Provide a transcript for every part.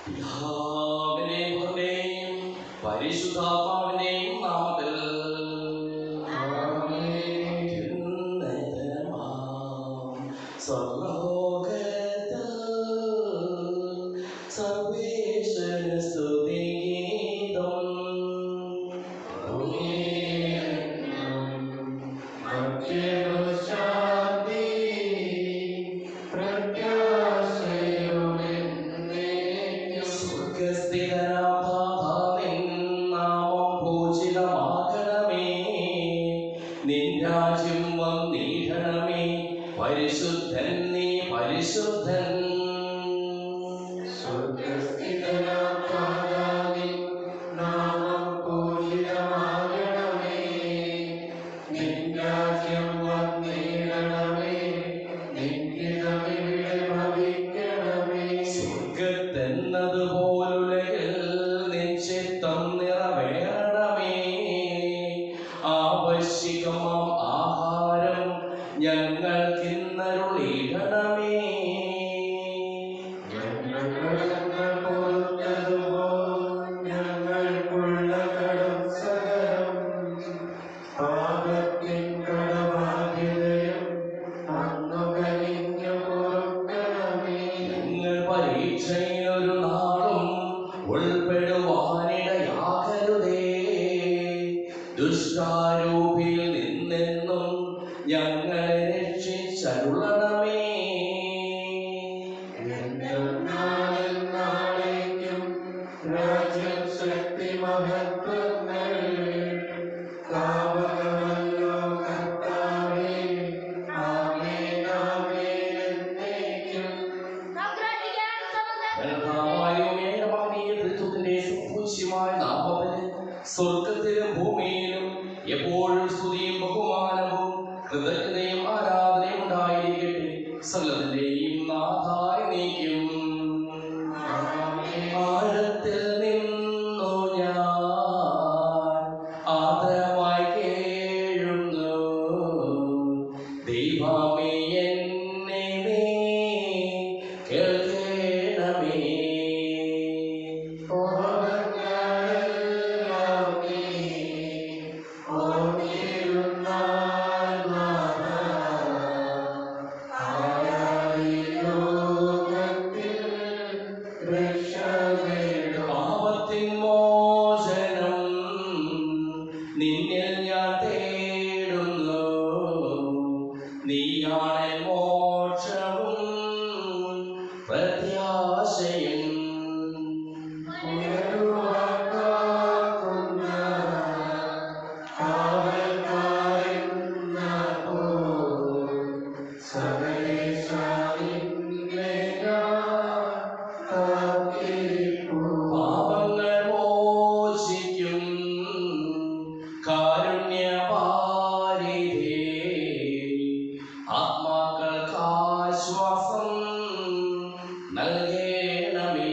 പിതാവിന്റെയും പുത്രന്റെയും പരിശുദ്ധാത്മാവിന്റെയും നാമത്തിൽ സർവ്വലോകത്തിൽ സർവേശ്വര സ്തുതിഗീതം. രാജ്യം വന്നിടണമേ, പരിശുദ്ധൻ നീ പരിശുദ്ധൻ. സ്വർഗ്ഗത്തെന്നതുപോലുലകിൽ നിൻ ചിത്തം നിറവേറണമേ. ആവശ്യകമാം ആഹാരം ഞങ്ങൾക്കിന്നരുളിടണമേ. ഞങ്ങൾ പരീക്ഷയിലൊരു നാളും ഉൾപ്പെടുവാനിടയാകരുതേ. ദുഷ്ടാരൂപിയിൽ നിന്നെന്നും ഞങ്ങളെ രക്ഷിച്ചരുളണമേ. സ്വർഗത്തിലും ഭൂമിയിലും എപ്പോഴും സ്തുതിയും ബഹുമാനവും കൃതജ്ഞതയും ആരാധനയും ഉണ്ടായിരിക്കട്ടെ, സകലത്തിന്റെയും നാഥായ നീക്കും. ആഴത്തിൽ നിന്നു ഞാൻ ആദരമായി കേഴുന്നു, ദൈവമേ എന്നെ നീ കേൾക്കണമേ. പാപത്തിൻ മോചനം നിന്നിൽ ഞാൻ തേടുന്നു, നീയാണ് മോക്ഷവും പ്രത്യാശയും. പാപങ്ങൾ മോചിക്കും കാരുണ്യവാരിധേ, ആത്മാക്കൾക്ക് ആശ്വാസം നൽകണമേ.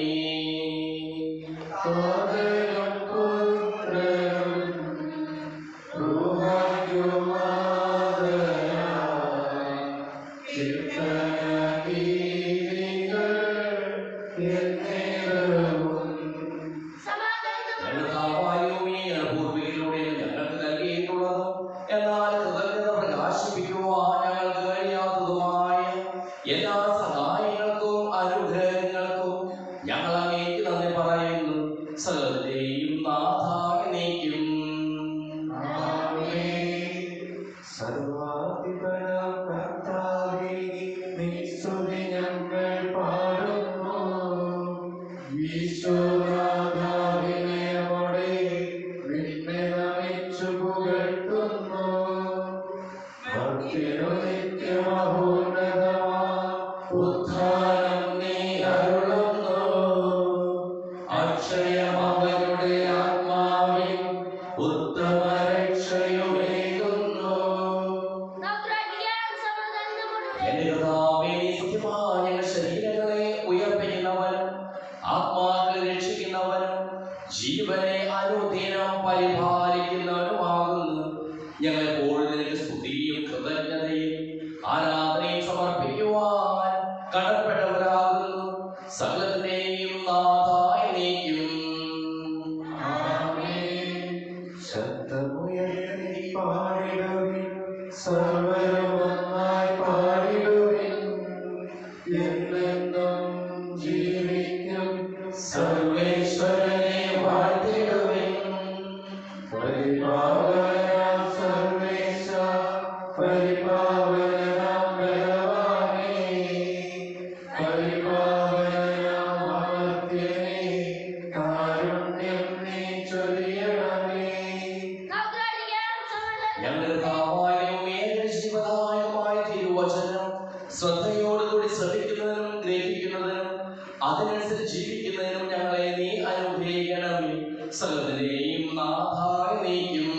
പൂർവികളിലൂടെ ഞങ്ങൾക്ക് നൽകിയിട്ടുള്ളതും എന്നാൽ കൃതജ്ഞത പ്രകാശിപ്പിക്കുവാൻ ഞങ്ങൾക്ക് കഴിയാത്തതുമായ എല്ലാ സഹായങ്ങൾക്കും അനുഗ്രഹങ്ങൾക്കും ഞങ്ങൾ അങ്ങേക്ക് നന്ദി പറയുന്നു, സകലത്തിന്റെയും നാഥായ നീക്കും. ഉദ്ധാനം നീ അരുളുന്നു, അക്ഷയമവരുടെ ആത്മാവിൽ ഉത്തമ രക്ഷയുമേകുന്നു. എന്റെ കർത്താവേ, സത്യമായ ശരീരങ്ങളെ ഉയർപ്പിക്കുന്നവനും ആത്മാക്കളെ രക്ഷിക്കുന്നവനും ജീവനെ അനുദിനം പരിപാലിക്കുന്നവനുമാകുന്നു. ഞങ്ങൾ എപ്പോഴും നിനക്ക് സ്തുതിയും കൃതജ്ഞതയും ആരാധനയും സമർപ്പിക്കുവാൻ കടപ്പെട്ടവരാകുന്നു, സകലത്തിന്റെയും നാഥാ എന്നെന്നും ജീവിക്കും സർവേശ്വരനെ വാഴ്ത്തിടുവിൻ. പരിപാവനാം സർവേശ, പരിപാവനാം ബലവാനേ, പരിപാവനാം അമർത്യനേ, കാരുണ്യം നീ ചൊരിയണമേ. ഞങ്ങളുടെ ജീവദായകമായ തിരുവചനം ശ്രദ്ധയോടുകൂടി ശ്രവിക്കുന്നതിനും ഗ്രഹിക്കുന്നതിനും അതിനനുസരിച്ച് ജീവിക്കുന്നതിനും ഞങ്ങളെ നീ അനുഗ്രഹിക്കണമേ. സകലത്തിനെയും നാഥായ നീക്കും.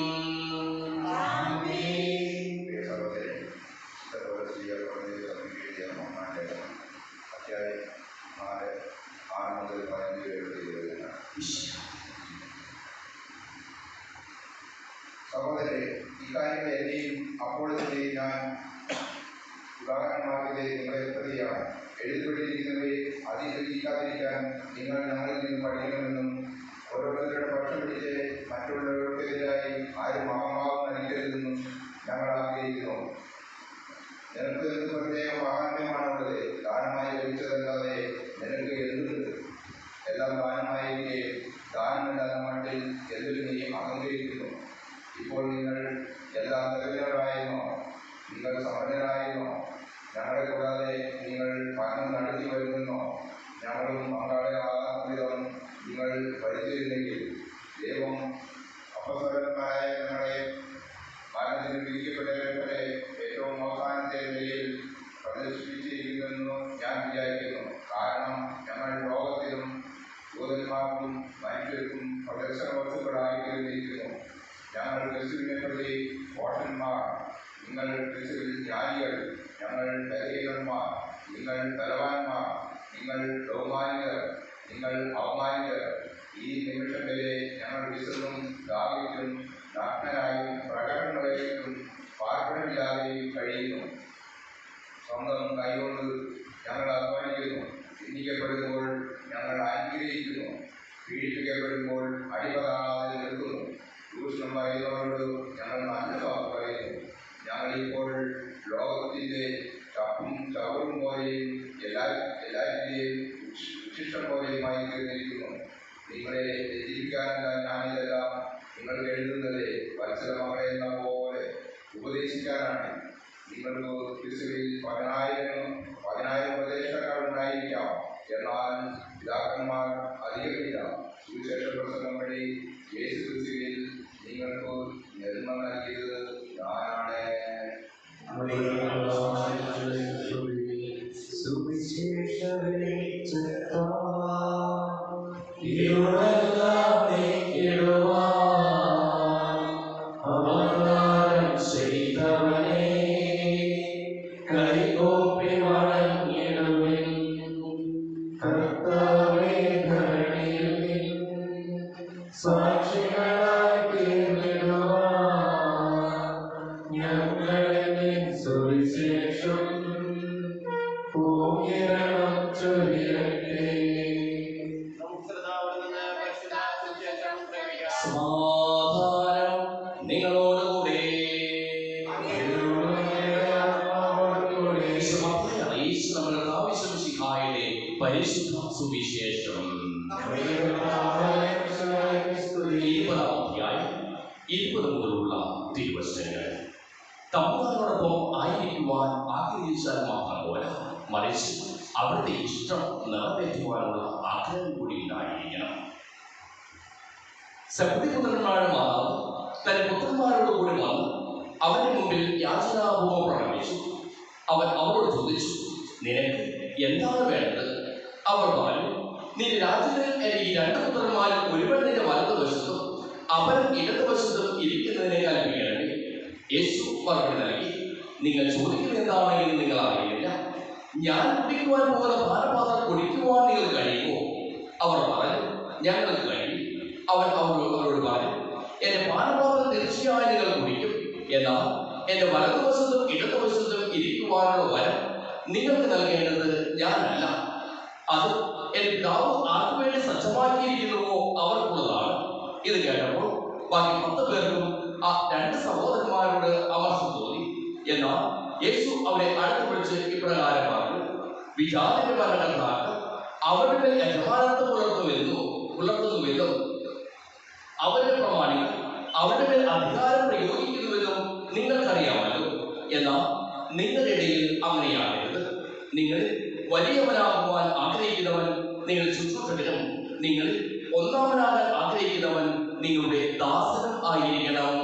സഹോദരരെ, ഇക്കാര്യങ്ങൾ എന്നെയും അപ്പോൾ തന്നെ ഞാൻ ഉദാഹരണമാകെ നിങ്ങളെ പ്രതിയാണ്. എഴുതപ്പെട്ടിരിക്കുന്നവയെ അതിജീവിക്കാതിരിക്കാൻ നിങ്ങൾ ഞങ്ങളിൽ നിന്ന് പഠിക്കണമെന്നും ഓരോരുത്തരുടെ പക്ഷം പിടിച്ച് മറ്റുള്ളവർക്കെതിരായി ആരും അഹംഭാവം നടിക്കരുതെന്നും ഞങ്ങൾ ആഗ്രഹിക്കുന്നു. നിനക്ക് എന്ത് പ്രത്യേക മഹാത്മ്യമാണുള്ളത്? ദാനമായി ലഭിച്ചതല്ലാതെ നിനക്ക് എന്തുണ്ട്? എല്ലാം ദാനമായിരിക്കെ ദാനമില്ലാത്ത മട്ടിൽ എന്തിനും നീ അഹങ്കരിക്കുന്നു. ഇപ്പോൾ നിങ്ങൾ എല്ലാം നിറഞ്ഞവരായിരുന്നോ? നിങ്ങൾ സമ്പന്നരായിരുന്നോ? ഞങ്ങളെ കൂടാതെ നിങ്ങൾ പണം നടത്തി വരുന്നോ? ഞങ്ങളും പങ്കാളിയാകാത്ത വിധം നിങ്ങൾ പഠിച്ചിരുന്നെങ്കിൽ ദൈവം അപസ്വരന്മാരായ ഞങ്ങളെ മരണത്തിന് വിധിക്കപ്പെട്ടവരെ ഏറ്റവും അവസാനത്തെ നിലയിൽ പ്രദർശിപ്പിച്ചിരിക്കുമെന്ന് ഞാൻ വിചാരിക്കുന്നു. കാരണം ഞങ്ങൾ ലോകത്തിലും ദൂതന്മാർക്കും മനുഷ്യർക്കും പ്രദർശന വസ്തുക്കളായിത്തീർന്നിരിക്കുന്നു. ഞങ്ങൾ ക്രിസ്തുവിനെ പ്രതി വോട്ടന്മാർ, നിങ്ങൾ ക്രിസ്തുവിൽ ജ്ഞാനികൾ. ഞങ്ങൾ ബലഹീനന്മാർ, നിങ്ങൾ ബലവാന്മാർ. നിങ്ങൾ ബഹുമാനിതർ, നിങ്ങൾ അവമാനിതർ. ഈ നിമിഷം വരെ ഞങ്ങൾ വിശന്നും ദാഹിച്ചും നഗ്നരായും പ്രകടനങ്ങളേക്കും പാർപ്പിടമില്ലാതെയും കഴിയുന്നു. സ്വന്തം കൈകൊണ്ട് ഞങ്ങൾ അധ്വാനിക്കുന്നു. ചിന്തിക്കപ്പെടുമ്പോൾ ഞങ്ങൾ അനുഗ്രഹിക്കുന്നു. പീഡിപ്പിക്കപ്പെടുമ്പോൾ അടിപതാതെ നിൽക്കുന്നു. ചൂഷണം പറയുന്നവരോട് ഞങ്ങൾ നല്ല വാക്ക് പറയുന്നു. ഞങ്ങളിപ്പോൾ ലോകത്തിൻ്റെ ചപ്പും ചവറും പോലെയും എല്ലാറ്റിൻ്റെയും ഉച്ഛിഷ്ടം പോലെയുമായി തീർന്നിരിക്കുന്നു. നിങ്ങളെ ജീവിക്കാനല്ല ഞാനിതെല്ലാം നിങ്ങൾക്ക് എഴുതുന്നത് വത്സലമകളെ എന്ന പോലെ ഉപദേശിക്കാനാണ്. നിങ്ങൾക്ക് ക്രിസ്തുവിൽ 10,000 ഉപദേശക്കാർ ഉണ്ടായിരിക്കാം, എന്നാൽ പിതാക്കന്മാർ അധികമില്ല. സുവിശേഷ പ്രസംഗം വഴി യേശു ക്രിസ്തുവിൽ നിങ്ങൾക്ക് ജന്മ നൽകിയത് ഞാനാണ്. പരിശുദ്ധ സുവിശേഷം 20 മുതലുള്ള തിരുവചനങ്ങൾ. തമ്പുരാനോടൊപ്പം ആയിരിക്കുവാൻ ആഗ്രഹിച്ചാൽ മാത്രം പോരാ, മറിച്ച് അവിടുത്തെ ഇഷ്ടം നിറവേറ്റുവാനുള്ള ആഗ്രഹം കൂടി ഉണ്ടായിരിക്കണം. സബ്ദിപുത്രന്മാരുടെ മാതാവ് തന്റെ പുത്രന്മാരോട് കൂടി വന്ന് അവരുടെ മുമ്പിൽ യാചനാപൂർവ്വം പ്രകടിപ്പിച്ചു. അവൻ അവരോട് ചോദിച്ചു, നിനക്ക് എന്താണ് വേണ്ടത്? അവർ പറഞ്ഞു, നിന്റെ രാജ്യത്തിൽ എന്റെ ഈ 2 പുത്രന്മാരും ഒരുവൻ നിന്റെ വലതുവശത്തും അവൻ ഇടതുവശത്തും ഇരിക്കുന്നതിനെ കൽപ്പിക്കണമേ. യേശു മറുപടി നൽകി, നിങ്ങൾ ചോദിക്കുന്നത് എന്താണെന്ന് നിങ്ങൾ അറിയില്ല. ഞാൻ കുടിക്കുവാൻ പോകുന്ന പാനപാത്രം കുടിക്കുവാൻ നിങ്ങൾ കഴിയുമോ? അവർ പറഞ്ഞു, ഞങ്ങൾക്ക് കഴിയും. അവൻ അവരോട് പറഞ്ഞു, എന്റെ പാനപാത്രം തീർച്ചയായും നിങ്ങൾ കുടിക്കും. എന്നാൽ എന്റെ വലതുവശത്തും ഇടതുവശത്തും ഇരിക്കുവാനുള്ള വരം നിങ്ങൾക്ക് നൽകേണ്ടത് ഞാനല്ല. അത് എന്റെ പിതാവ് ആർക്കു വേണ്ടി സജ്ജമാക്കിയിരിക്കുന്നുവോ അവർക്കുള്ളതാണ്. ഇത് കേട്ടപ്പോൾ ബാക്കി 10 പേർക്കും ആ 2 സഹോദരന്മാരോട് അമർഷം തോന്നി. എന്നാൽ യേശു അവരെ അടുത്ത് വിളിച്ച് ഇപ്രകാരം പറഞ്ഞു, വിജാതിന്റെ ഭരണകർത്താക്കൾ അവരുടെ യജമാനത്വം പുലർത്തുന്നുവെന്നും അവരുടെ പ്രമാണികൾ അവരുടെ മേൽ അധികാരം പ്രയോഗിക്കുന്നുവെന്നും നിങ്ങൾക്കറിയാമല്ലോ. എന്നാൽ നിങ്ങളുടെ ഇടയിൽ അങ്ങനെയാകരുത്. നിങ്ങൾ വലിയവനാകുവാൻ ആഗ്രഹിക്കുന്നവൻ നിങ്ങൾ ശുശ്രൂഷകനും, നിങ്ങൾ ഒന്നാമനാകാൻ ആഗ്രഹിക്കുന്നവൻ നിങ്ങളുടെ ദാസനും ആയിരിക്കണം.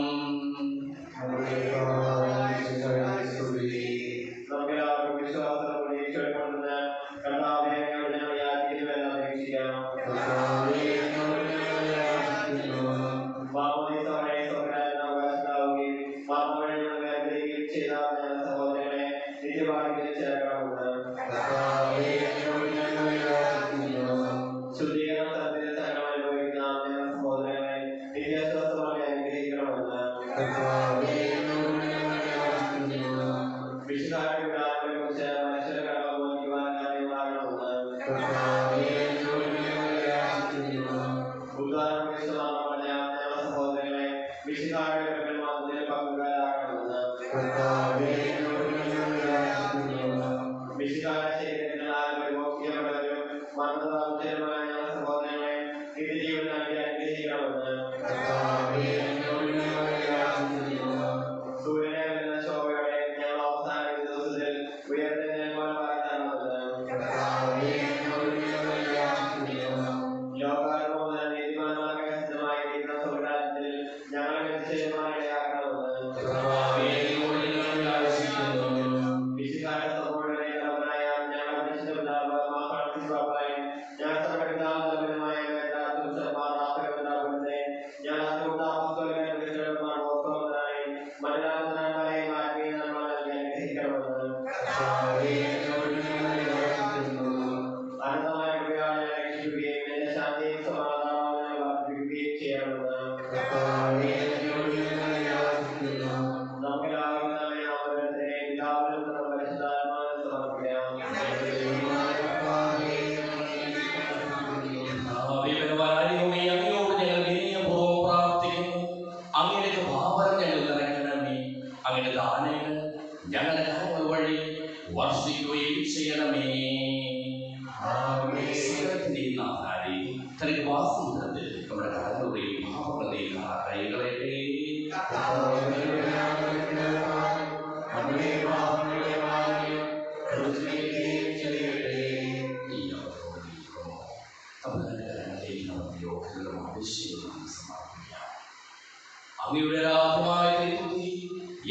അങ്ങയുടെ രാജ്യമായ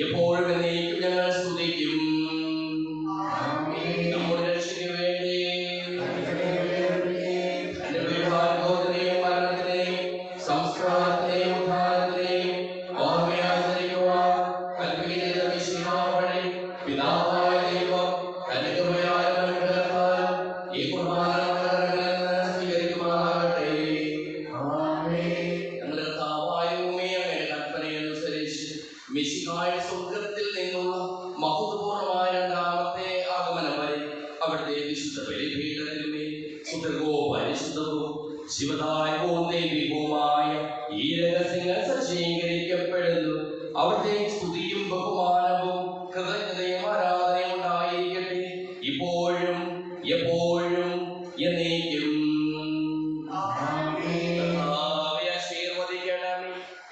എപ്പോഴും എന്നേക്കും ഞങ്ങൾ സ്തുതിക്കും. നമ്മുടെ രക്ഷയ്ക്ക് വേണ്ടി എന്റെ വിവാഹത്തിനെയും മരണത്തിനെയും സംസ്കാരത്തിനെയും ഉദ്ധാരത്തിനെയും ഓർമ്മയാചരിക്കുവാൻ കൽപ്പിക്കുന്ന വിശുദ്ധാവഴി പിതാവായ ദൈവം തന്റെ കൃപയാൽ ഈ കുർബാന സ്വീകരിക്കുമാറാകട്ടെ. ഞങ്ങളുടെ കർത്താവായ മിശിഹായുടെ സ്വർഗ്ഗത്തിൽ നിന്നുള്ള മഹത്വപൂർണമായ രണ്ടാമത്തെ ആഗമനം വരെ അവിടുത്തെ വിശുദ്ധ ബലിപീഠത്തിന്മേൽ സുദീർഘവും പരിശുദ്ധവും ശിവദായകവും ദൈവികവുമായ ഈ രഹസ്യങ്ങൾ സജ്ജീകരിക്കപ്പെടുന്നു. അവിടുത്തെ സ്തുതിയും ബഹുമാനവും കൃതജ്ഞതയും ആരാധനയും ഉണ്ടായിരിക്കട്ടെ, ഇപ്പോഴും എപ്പോഴും എന്നേക്കും.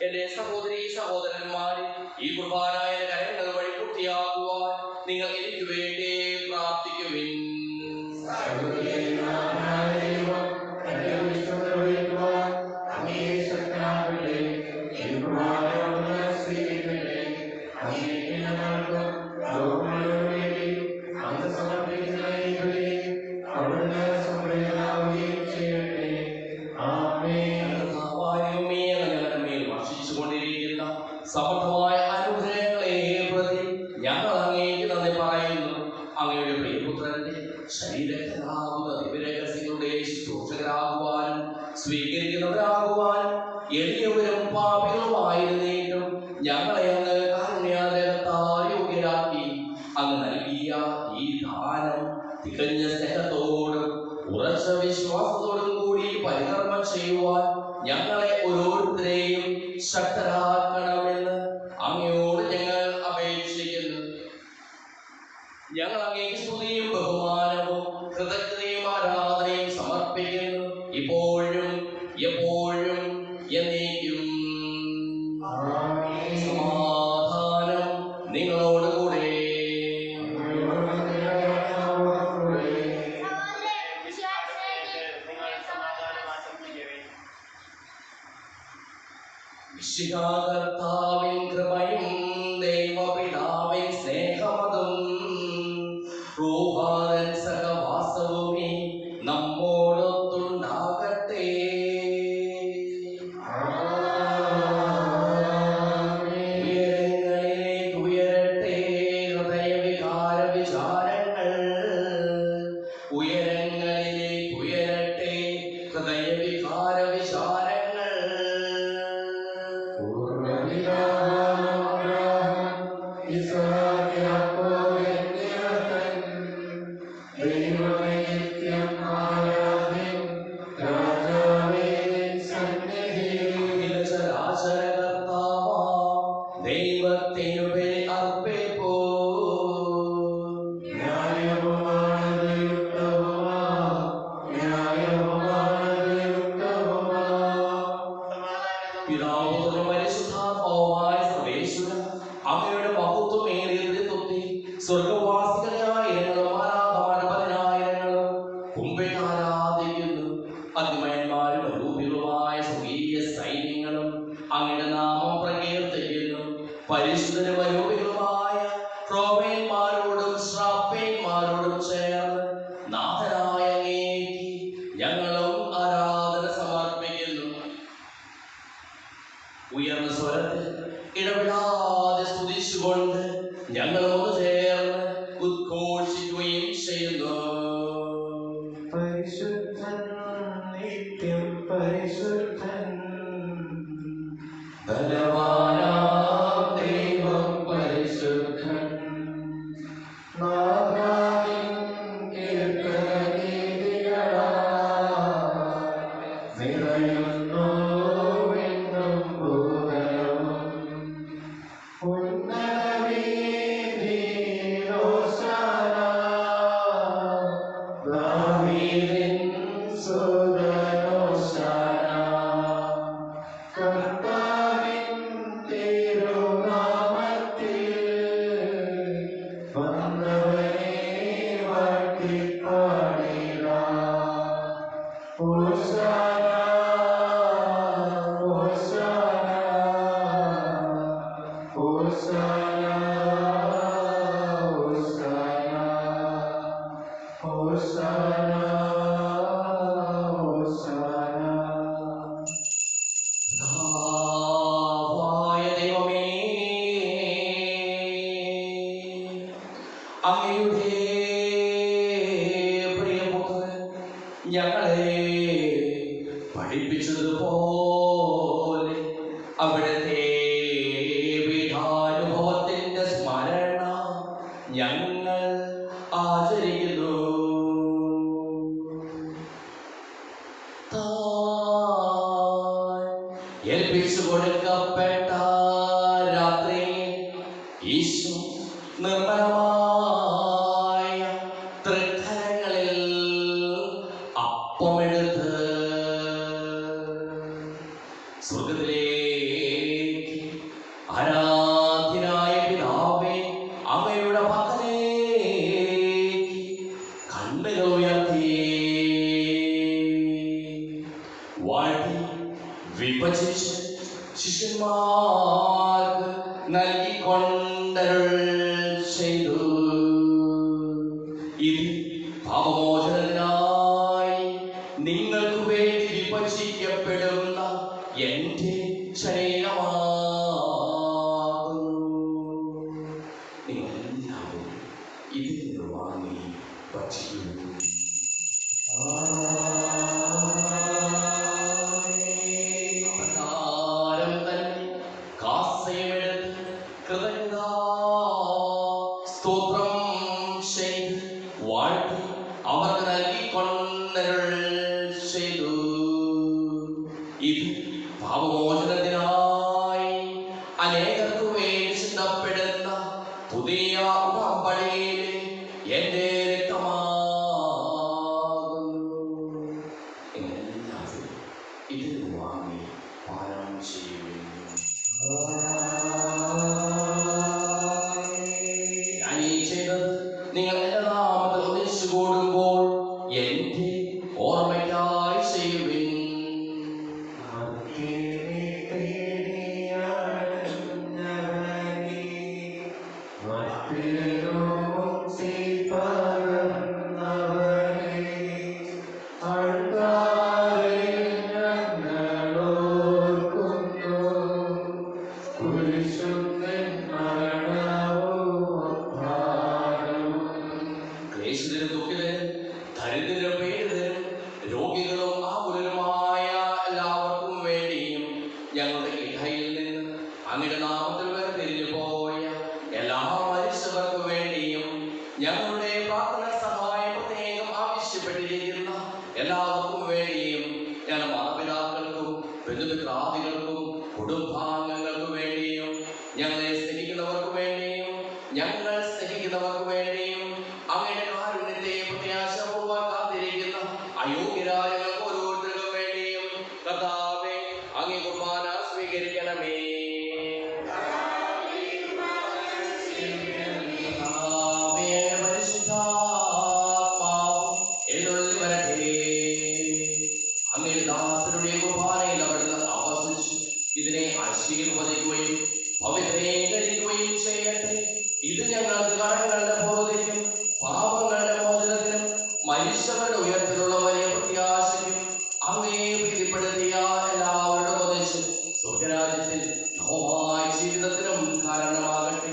എന്റെ സഹോദരീ സഹോദരന്മാരെ, ഈ കുർബാനായ കരങ്ങൾ വഴി പൂർത്തിയാകുവാൻ നിങ്ങൾ എനിക്ക് വേണ്ടി പ്രാർത്ഥിക്കുവിൻ. സമർത്ഥമായ അനുഗ്രഹങ്ങളെ പ്രതി ഞങ്ങൾ അങ്ങേക്ക് നന്ദി പറയുന്നു. അങ്ങയുടെ പ്രിയപുത്രന്റെ ശരീരത്തിനാകുന്ന ദിവ്യരഹസ്യങ്ങളുടെ ശുശ്രൂഷകരാകുവാനും സ്വീകരിക്കുന്നവരാകുവാനും എളിയവരും പാപികളുമായിരുന്നിട്ടും ഞങ്ങളെ അങ്ങ് കാരുണ്യാദരത്താൽ യോഗ്യരാക്കി. അങ്ങ് നൽകിയ ഈ ദാനം തികഞ്ഞ സ്നേഹത്തോടും ഉറച്ച വിശ്വാസത്തോടും കൂടി പരികർമ്മം ചെയ്യുവാൻ ഞങ്ങളെ ഓരോരുത്തരെയും ശക്തരാക്കണമെന്ന് അങ്ങയോട് ഞങ്ങൾ അപേക്ഷിക്കുന്നു. ഞങ്ങൾ അങ്ങേക്ക് സ്തുതിയും ബഹുമാനവും ആരാധനയും സമർപ്പിക്കുന്നു, ഇപ്പോഴും എപ്പോഴും എന്നേക്കും. സമാധാനം നിങ്ങളോടുകൂടെ. കർത്താവിൻ കൃപയും ദൈവപിതാവിൻ സ്നേഹമതും റൂഹാൻ സഹവാസവുമേ നമ്മോടൊത്തുണ്ടാകട്ടെ. ഉയരങ്ങളിലേക്ക് ഉയരട്ടെ ഹൃദയവികാര വിചാരങ്ങൾ, ഉയരങ്ങളിലേക്ക് ഉയരട്ടെ ഹൃദയവികാര വിചാരങ്ങൾ. അങ്ങയുടെ മഹത്വമേറിയ ത്രിത്വത്തെ സ്വർഗവാസികളായ പതിനായിരങ്ങളും കുമ്പിൽ ആരാധിക്കുന്നു. അതിമയന്മാരും അരൂപികളുമായ സ്വർഗീയ സൈന്യങ്ങളും അങ്ങയുടെ നാമം പ്രകീർത്തിക്കുന്നു. പരിശുദ്ധരും അരൂപികളുമായ ക്രോവേന്മാരോടും ശ്രാപ്പേന്മാരോടും ചേർന്ന് നാഥനായ അങ്ങേക്ക് ഞങ്ങളും ആരാധന സമർപ്പിക്കുന്നു. ഉയർന്ന സ്വരത്തിൽ ഇടപെടാതെ സ്തുതിച്ചുകൊണ്ട് ഞങ്ങൾ ഒന്ന് ചേർന്ന് ഉദ്ഘോഷിക്കുകയും ചെയ്യുന്നു. പരിശുദ്ധൻ, നിത്യം പരിശുദ്ധൻ, ബലവാനാം ദൈവം പരിശുദ്ധൻ. നാഥാവിൻ കീർത്തനഗീതികളാൽ നിറയുന്നു എന്നും ഭൂതലവും. ഉന്നതവീതിയിൽ ഹോശാന, ദാവീദിൻ സുതൻ ഹോശാന. കർത്താവിൻ തിരുനാമത്തിൽ വന്നവനെ വാഴ്ത്തിപ്പാടിടാം. ഹോശാന, ഹോശാന, ഹോശാന, ഹോശാന, ഹോശാന, ഹോശാന. കർത്താവായ ദൈവമേ, അങ്ങയുടെ പ്രിയപുത്രൻ ഞങ്ങളെ പഠിപ്പിച്ചതുപോലെ അവിടുത്തെ പീഠാനുഭവത്തിന്റെ സ്മരണ ഞങ്ങൾ ആചരിക്കുന്നു. ഏൽപ്പിച്ചു കൊടുക്കപ്പെട്ട രാത്രി ഈശോ നിർമ്മലമായ തൃക്കരങ്ങളിൽ അപ്പമെടുത്ത് സ്വർഗത്തിലേക്ക് ആരാധ്യനായ പിതാവേ അങ്ങയുടെ പക്കലേക്ക് കണ്ണുകൾ ഉയർത്തി വാഴ്ത്തി വിഭജിച്ച് ശിഷ്യന്മാർക്ക് നൽകിക്കൊണ്ടരുൾ ചെയ്തു. ഇത് പാപമോചനത്തിനായി നിങ്ങൾക്ക് വേണ്ടി വിഭജിക്കപ്പെടുന്ന എന്റെ ശരീരമാകുന്നു. നിങ്ങളെല്ലാവരും ഇതിൽ നിന്ന് വാങ്ങി ഭക്ഷിക്കുന്നു. സ്തോത്രം ചെയ്ത് വാഴ്ത്തി അവർക്ക് നൽകിക്കൊണ്ടരുൾ ചെയ്തു. ഇത് പാപമോചനത്തിനായി അനേകർക്കു വേണ്ടി ചിന്തപ്പെടുന്ന പുതിയ ഉടമ്പടിയിലെ എന്റെ രക്തമാകുന്നു. ഓർമ്മയ്ക്കായി ചെയ്യുവിൻ. ക്ലേശിതരും ദുഃഖിതരും ദരിദ്രരും പീഡിതരും രോഗികളും ആകുലരുമായ എല്ലാവർക്കും വേണ്ടിയും ഞങ്ങളുടെ ഇടയിൽ നിന്ന് അങ്ങയുടെ നാമത്തിൽ വേർതിരിഞ്ഞു പോയ എല്ലാ മനുഷ്യർക്കും വേണ്ടിയും ഞങ്ങളുടെ പ്രാർത്ഥന സഹായം പ്രത്യേകം ആവശ്യപ്പെട്ടിരിക്കുന്ന എല്ലാവർക്കും വേണ്ടിയും ഞങ്ങളുടെ മാതാപിതാക്കൾക്കും ബന്ധുമിത്രാദികൾക്കും കുടുംബാംഗങ്ങൾക്കും വേണ്ടിയും ഞങ്ങളെ സ്നേഹിക്കുന്നവർക്ക് വേണ്ടിയും ഞങ്ങൾ സ്നേഹിക്കുന്നവർക്ക് വേണ്ടിയും അങ്ങയുടെ കാരുണ്യത്തെ പ്രത്യാശപൂർവ്വം കാത്തിരിക്കുന്ന അയോഗ്യരായ ഓരോരുത്തർക്കും വേണ്ടിയും കർത്താവേ അങ്ങേ കുർബാന സ്വീകരിക്കണമേ. പരിശുദ്ധാത്മാവ് എഴുന്നള്ളി വരട്ടെ. അങ്ങയുടെ ദാസരുടെ കുർബാനയിൽ അവിടുന്ന് ആവസിച്ച് ഇതിനെ ആശീർവദിക്കുകയും പവിത്രീകരിക്കുകയും ചെയ്യട്ടെ. ഇത് ഞങ്ങൾക്ക് കടങ്ങളുടെ ബോധയ്ക്കും പാപങ്ങളുടെ മോചനത്തിനും മനുഷ്യരുടെ ഉയർത്തിലുള്ള വലിയ പ്രത്യാശയ്ക്കും അങ്ങേ പ്രീതിപ്പെടുത്തിയ എല്ലാവരുടെ ഒന്നിച്ച് സ്വർഗരാജ്യത്തിൽ നവമായ ജീവിതത്തിനും കാരണമാകട്ടെ.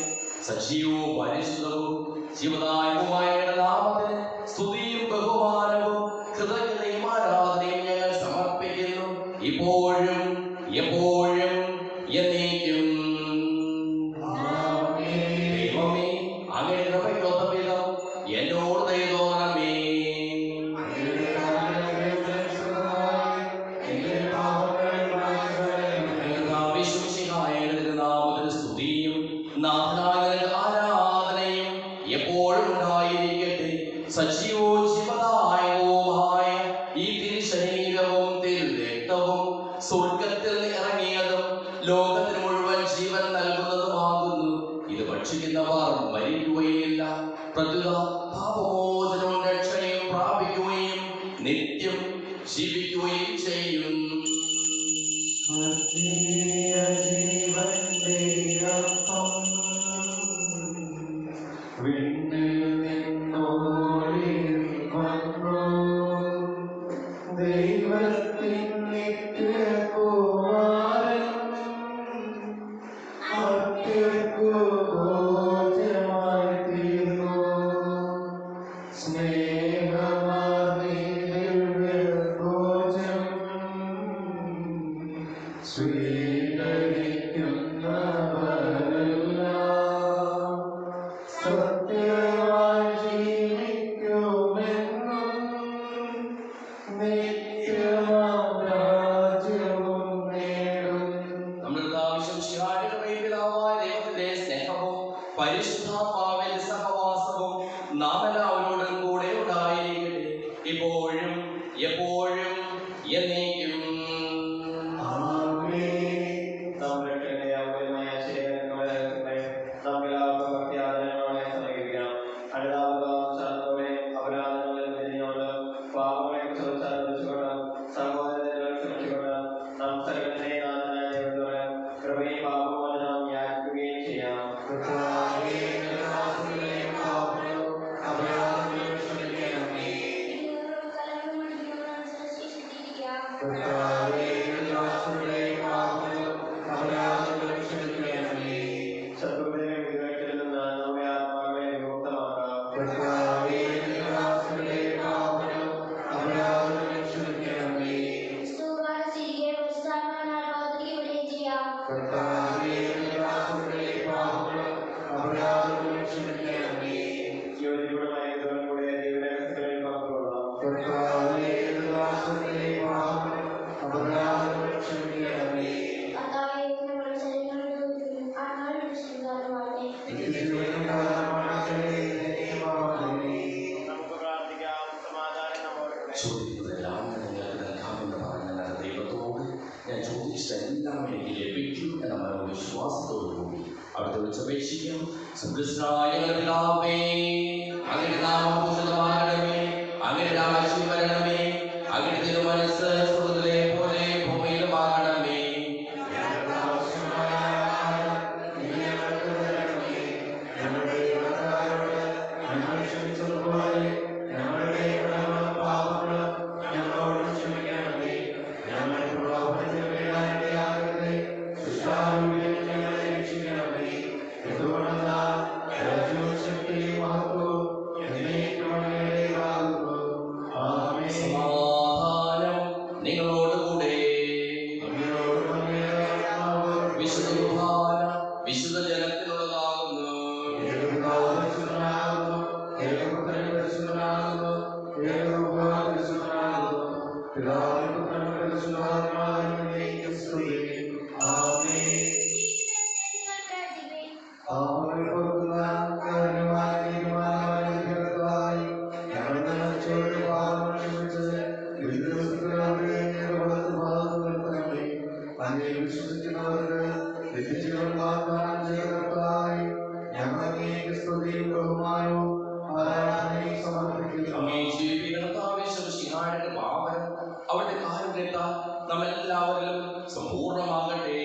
സജീവവും പരിശുദ്ധവും ജീവദായകവുമായ നാമത്തിന് സ്തുതിയും ബഹുമാനവും കൃതജ്ഞതയും ആരാധനയും ഞങ്ങൾ സമർപ്പിക്കുന്നു, ഇപ്പോഴും എപ്പോഴും എന്നേക്കും. ദൈവമേ, അങ്ങയുടെ കൃപയ്ക്കൊത്ത വിധം എന്നോട് ദയ തോന്നണമേ. നാമത്തിന് സ്തുതിയും നാഥനായ ആരാധനയും എപ്പോഴും ഉണ്ടായിരിക്കട്ടെ. സജീവവും ജീവദായകവുമായ ഈ തിരുശരീരവും തിരുരക്തവും സ്വർഗത്തിൽ ഇറങ്ങിയതും ലോകത്തിന് മുഴുവൻ ജീവൻ നൽകുന്നതുമാകുന്നു. ഇത് ഭക്ഷിക്കുന്നവർ മരിക്കുകയില്ല, പ്രത്യുത പാപമോചനവും രക്ഷയും പ്രാപിക്കുകയും നിത്യം ജീവിക്കുകയും ചെയ്യും. പരിശുദ്ധാത്മാവിന്റെ സഹവാസവും നാം എല്ലാവരോടും കൂടെ ഉണ്ടായിരിക്കട്ടെ, ഇപ്പോഴും എപ്പോഴും എന്നേക്കും. ചോദിക്കുന്നതെല്ലാം നിങ്ങൾക്ക് നൽകാമെന്ന് പറഞ്ഞ ദൈവത്തോട് ഞാൻ ചോദിച്ചതെല്ലാം എനിക്ക് ലഭിക്കും എന്ന മനോവിശ്വാസത്തോടുകൂടി അവിടുത്തെ വിളിച്ചപേക്ഷിക്കും. പിതാവേ, അങ്ങയുടെ നാമം പൂജിതമാകണമേ, അങ്ങയുടെ രാജ്യം വരണമേ, വിശ്വസിക്കുന്നവർക്ക് നിത്യജീവൻ വാഗ്ദാനം ചെയ്തവർക്കായി ഞങ്ങൾ അങ്ങേക്ക് സ്തുതിയും ബഹുമാനവും ആരാധനയും സമർപ്പിക്കുന്നു. അവിടുത്തെ കാരുണ്യത്താൽ നമ്മെല്ലാവരിലും സമ്പൂർണ്ണമാകട്ടെ.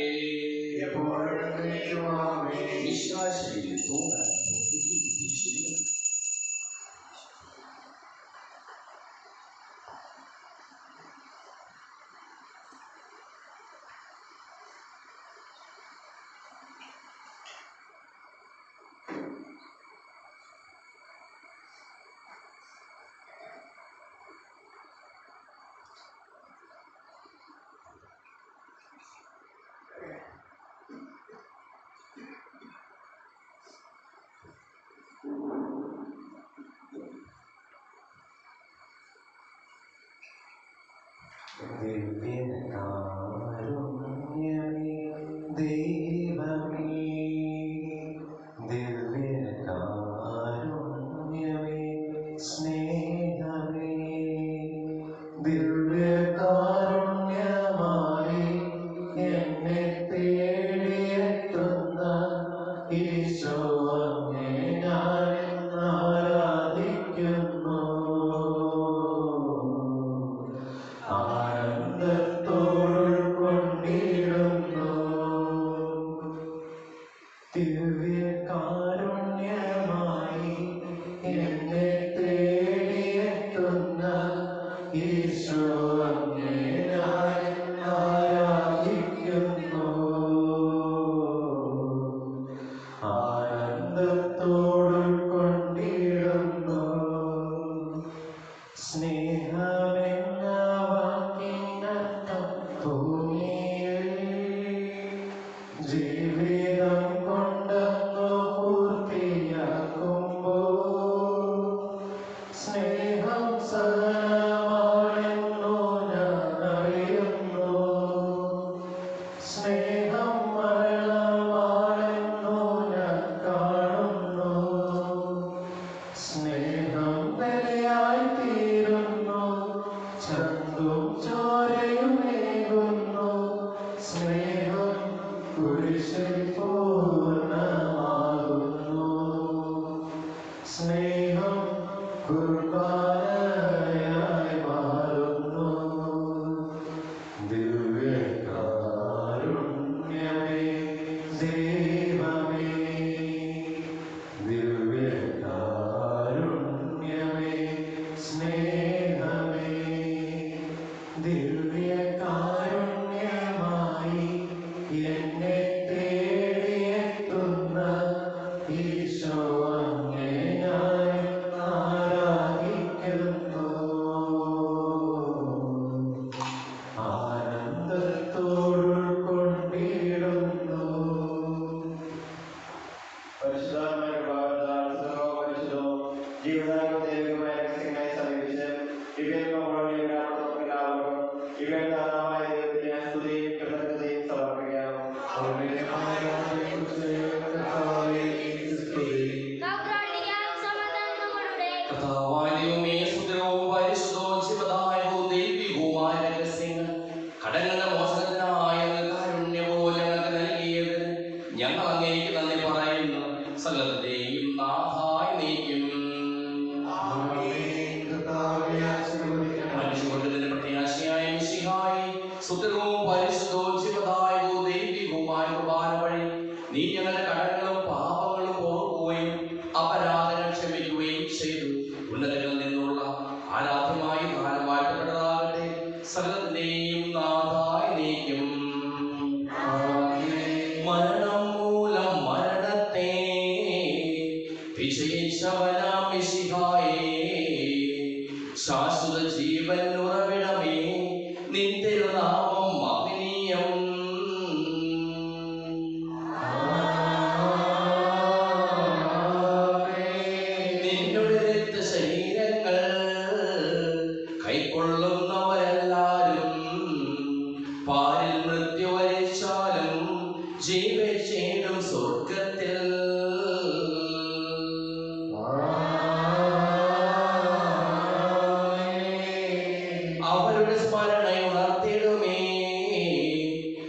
അവരുടെ സ്മരണയുണർത്തിടുമേ.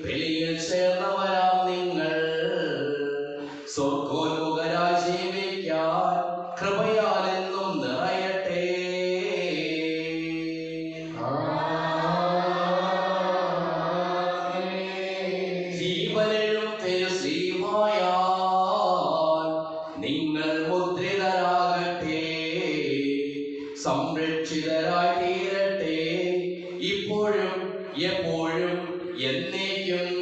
ബലിയിൽ ചേർന്നവരാം നിങ്ങൾ സ്വർഗോന്മുഖരായി ജീവിക്കാൻ കൃപയാലെന്നും നിറയട്ടെ. ജീവനെഴും തിരുശ്രീമായാൽ നിങ്ങൾ മുദ്രിതരാകട്ടെ. സംരക്ഷിതരായി തീരട്ടെ ഇപ്പോഴും എപ്പോഴും എന്നേക്കും.